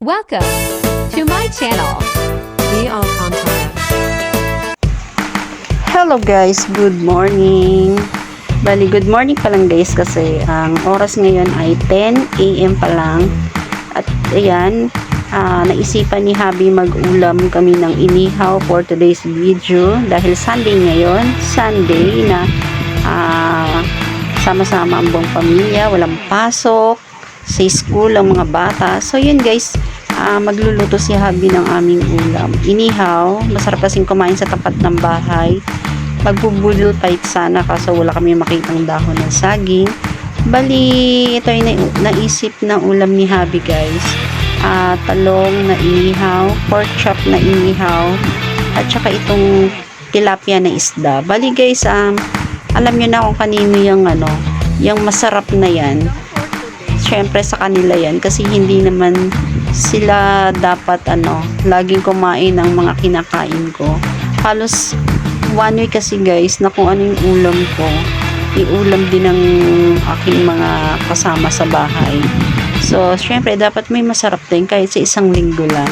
Welcome to my channel. Be all contact. Hello guys, good morning. Bali, good morning pa lang guys kasi ang oras ngayon ay 10 AM pa lang. At ayan, naisipan ni Habi mag-ulam kami ng inihaw for today's video. Dahil Sunday ngayon, Sunday na sama-sama ang buong pamilya, walang pasok, sa school ang mga bata. So yun guys, magluluto si Habi ng aming ulam. Inihaw, masarap kasing kumain sa tapat ng bahay. Magbubudol fight sana kaso wala kami makitang dahon ng saging. Bali, ito ay naisip na ulam ni Habi guys. Talong na inihaw, pork chop na inihaw, at saka itong tilapia na isda. Bali guys, alam nyo na kung kanino yung masarap na yan. Syempre sa kanila yan kasi hindi naman sila dapat laging kumain ng mga kinakain ko. Halos one week kasi guys na kung ano yung ulam ko, iulam din ng aking mga kasama sa bahay. So syempre dapat may masarap din kahit sa isang linggo lang.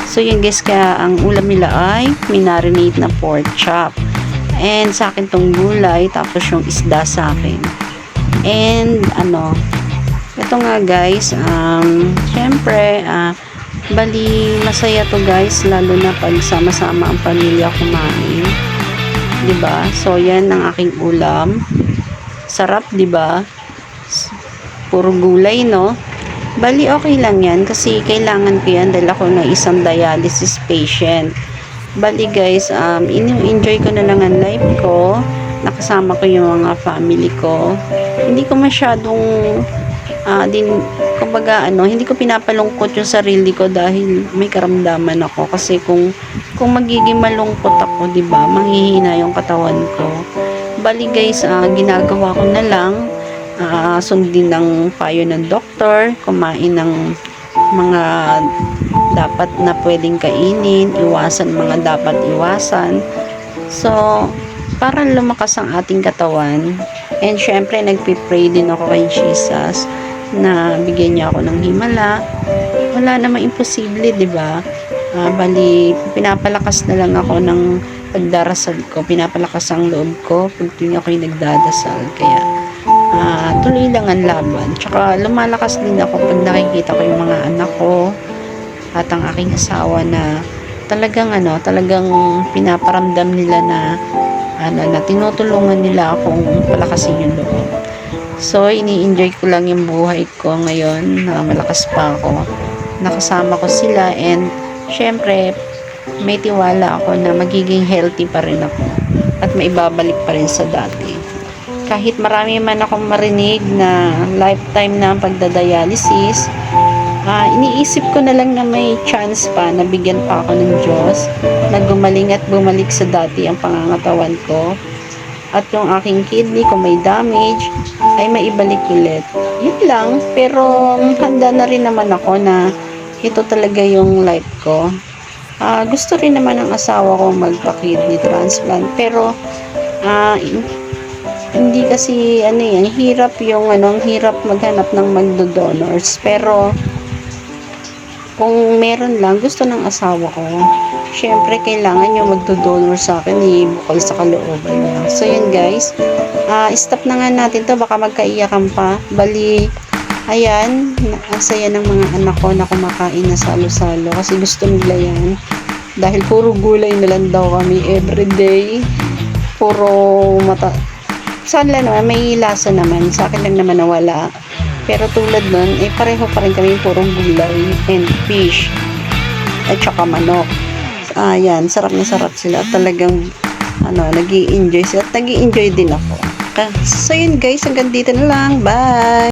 So yun guys, kaya ang ulam nila ay minarinate na pork chop. And sa akin tong gulay, tapos yung isda sa akin. And ito nga guys, syempre, bali masaya to guys, lalo na pag sama-sama ang pamilya kumain. 'Di ba? So yan ang aking ulam. Sarap, 'di ba? Puro gulay, no? Bali okay lang yan kasi kailangan ko yan dahil ako na isang dialysis patient. Bali guys, enjoy ko na lang ang life ko. Nakasama ko yung mga family ko. Hindi ko masyadong hindi ko pinapalungkot yung sarili ko dahil may karamdaman ako. Kasi kung magiging malungkot ako, 'di ba, manghihina yung katawan ko. Bali guys, ginagawa ko na lang, sundin ng payo ng doktor, kumain ng mga dapat na pwedeng kainin, iwasan mga dapat iwasan. So, para lumakas ang ating katawan. And syempre, nagpipray din ako kay Jesus na bigyan niya ako ng himala. Wala namang imposible, 'di ba? Bali, pinapalakas na lang ako ng pagdarasal ko. Pinapalakas ang loob ko pag tuwing ako'y nagdadasal. Kaya, tuloy lang ang laban. Tsaka, lumalakas din ako pag nakikita ko yung mga anak ko at ang aking asawa na talagang pinaparamdam nila na tinutulungan nila akong palakasin yung loob. So, ini-enjoy ko lang yung buhay ko ngayon na malakas pa ako. Nakasama ko sila and syempre, may tiwala ako na magiging healthy pa rin ako at maibabalik pa rin sa dati. Kahit marami man akong marinig na lifetime na ang pagdadialysis, iniisip ko na lang na may chance pa na bigyan pa ako ng Diyos na gumaling at bumalik sa dati ang pangangatawan ko. At yung aking kidney, kung may damage, ay maibalik ulit. Yun lang, pero handa na rin naman ako na ito talaga yung life ko. Gusto rin naman ng asawa ko magpa-kidney transplant, pero hindi kasi hirap hirap maghanap ng magdo-donors. Pero kung meron lang, gusto ng asawa ko, syempre kailangan yung magdo-donor sa akin, bukal sa kalooban niya. So yun guys, stop na nga natin to, baka magkaiyakan pa. Bali, ayan, ang saya ng mga anak ko na kumakain na salo-salo kasi gusto nila yan. Dahil puro gulay na lang daw kami everyday. Puro saan lang naman, may lasa naman. Sa akin lang naman nawala. Pero tulad nun, pareho pa rin kami purong gulay and fish at saka manok. Yan, sarap na sarap sila. Talagang nag-i-enjoy sila at nag-i-enjoy din ako. So yun guys, hanggang dito na lang. Bye!